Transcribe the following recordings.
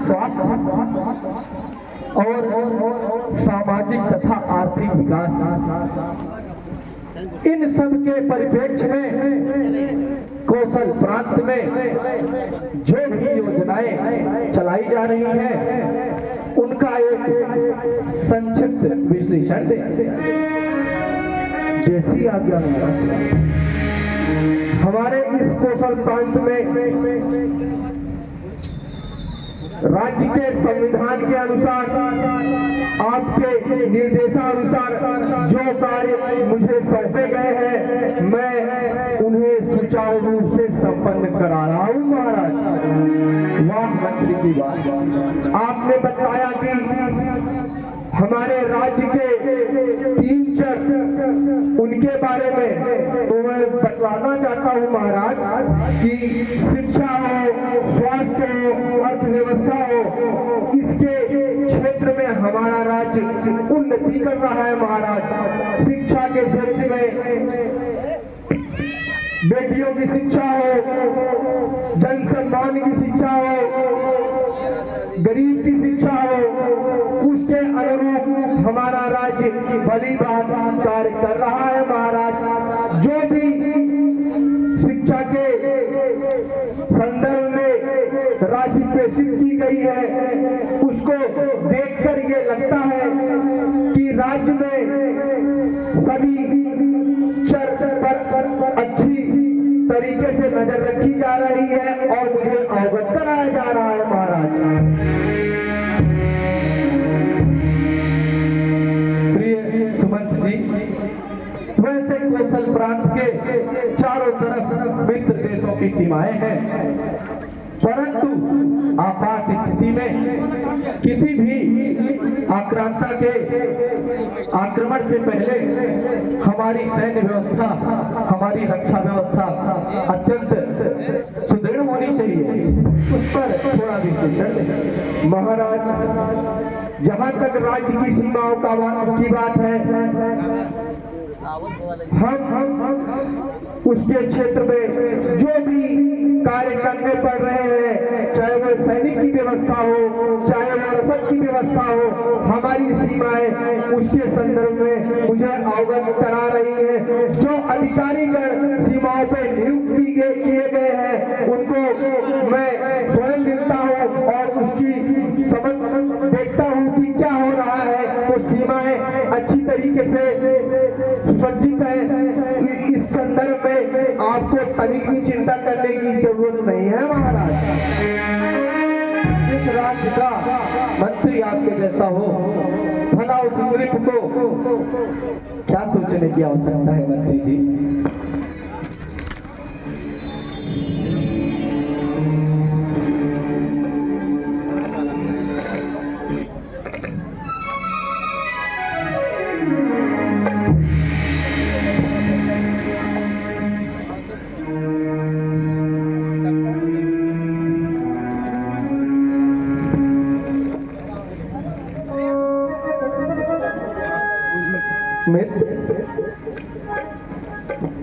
स्वास्थ्य और सामाजिक तथा आर्थिक विकास, इन सब के परिप्रेक्ष्य में कौशल प्रांत में जो भी योजनाएं चलाई जा रही हैं उनका एक संक्षिप्त विश्लेषण दें। जैसी आज्ञा हमारे इस कौशल प्रांत में राज्य के संविधान के अनुसार, आपके निर्देशानुसार जो कार्य मुझे सौंपे गए हैं मैं उन्हें सुचारू रूप से संपन्न करा रहा हूँ महाराज। वाह मंत्री जी वाह। आपने बताया कि हमारे राज्य के 3 चर उनके बारे में तो मैं बतलाना चाहता हूँ महाराज कि शिक्षा हो, स्वास्थ्य हो, अर्थव्यवस्था हो, इसके क्षेत्र में हमारा राज्य उन्नति कर रहा है महाराज। शिक्षा के क्षेत्र में बेटियों की शिक्षा हो, जन सम्मान की शिक्षा हो, गरीब की शिक्षा हो, उसके अनुरूप हमारा राज्य भली बात कार्य कर रहा है महाराज। जो भी शिक्षा के संदर्भ में राशि प्रेषित की गई है उसको देखकर ये लगता है कि राज्य में सभी चर पर अच्छी तरीके से नजर रखी जा रही है और मुझे अवगत कराया जा रहा है महाराज। वैसे कौशल प्रांत के चारों तरफ मित्र देशों की सीमाएं हैं, परंतु आपात स्थिति में किसी भी आक्रांता के आक्रमण से पहले हमारी सैन्य व्यवस्था, हमारी रक्षा व्यवस्था अत्यंत सुदृढ़ होनी चाहिए। उस पर थोड़ा विश्लेषण दें महाराज। जहां तक राज्य की सीमाओं की बात है, हम उसके क्षेत्र में जो भी कार्य करने पड़ रहे हैं, चाहे वो सैनिक की व्यवस्था हो, चाहे वो रसद की व्यवस्था हो, हमारी सीमाएं उसके संदर्भ में मुझे अवगत करा रही है। जो अधिकारीगण सीमाओं पे नियुक्त किए गए हैं उनको मैं स्वयं मिलता हूँ और उसकी समझ देखता हूँ कि क्या हो रहा है, तो सीमाएं अच्छी तरीके से सुसज्जित है। इस संदर्भ में आपको तनिक भी चिंता करने की जरूरत नहीं है महाराज। जिस राज्य का मंत्री आपके जैसा हो, भला उस नृप को क्या सोचने की आवश्यकता है मंत्री जी।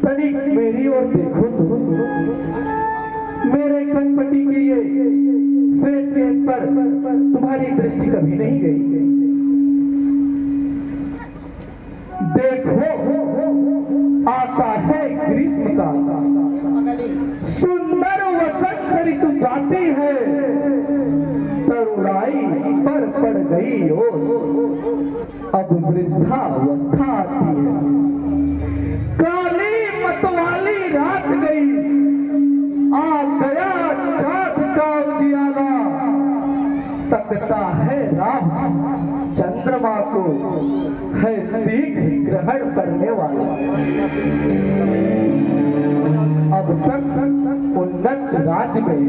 तनिक मेरी ओर देखो तो, मेरे कनपटी के ये श्वेत केस पर तुम्हारी दृष्टि कभी नहीं गई। देखो आता है ग्रीष्म का सुंदर वसंत ऋतु जाती है, तरुणाई पर पड़ गई ओस, अब वृद्धावस्था आती है। काली मतवाली रात गई, आ गया चाँद का उजियाला, तकता है राह चंद्रमा को, है शीघ्र ग्रहण करने वाला। अब तक उन्नत राज्य में,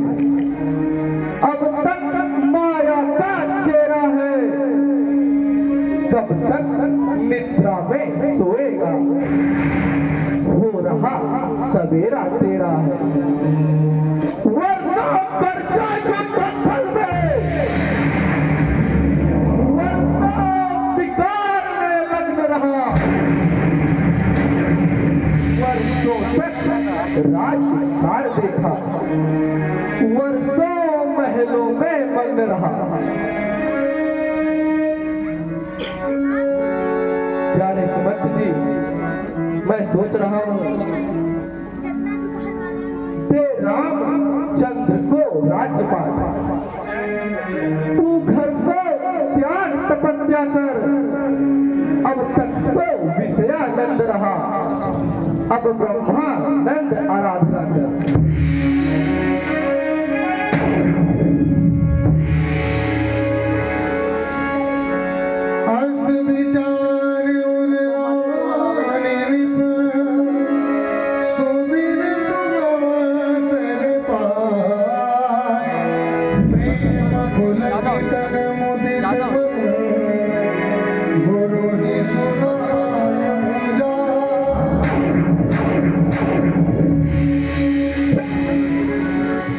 अब तक माया का चेहरा है, कब तक निद्रा में सोएगा, हो रहा सवेरा तेरा है। वर्षों पर जाए पत्थर में, वर्षों शिकार में लग्न रहा, वर्षों तक राज्य कार देखा, वर्षों महलों में मग्न रहा। प्यारे सुमंत जी, मैं सोच रहा हूँ ते रामचंद्र को राज्यपाल, तू घर को त्याग तपस्या कर, अब तक तो विषयानंद रहा, अब ब्रह्मानंद आराधना कर। अस विचार उर्वाने निप, सुबिन सुअवसर पाए, प्रेम पुलकित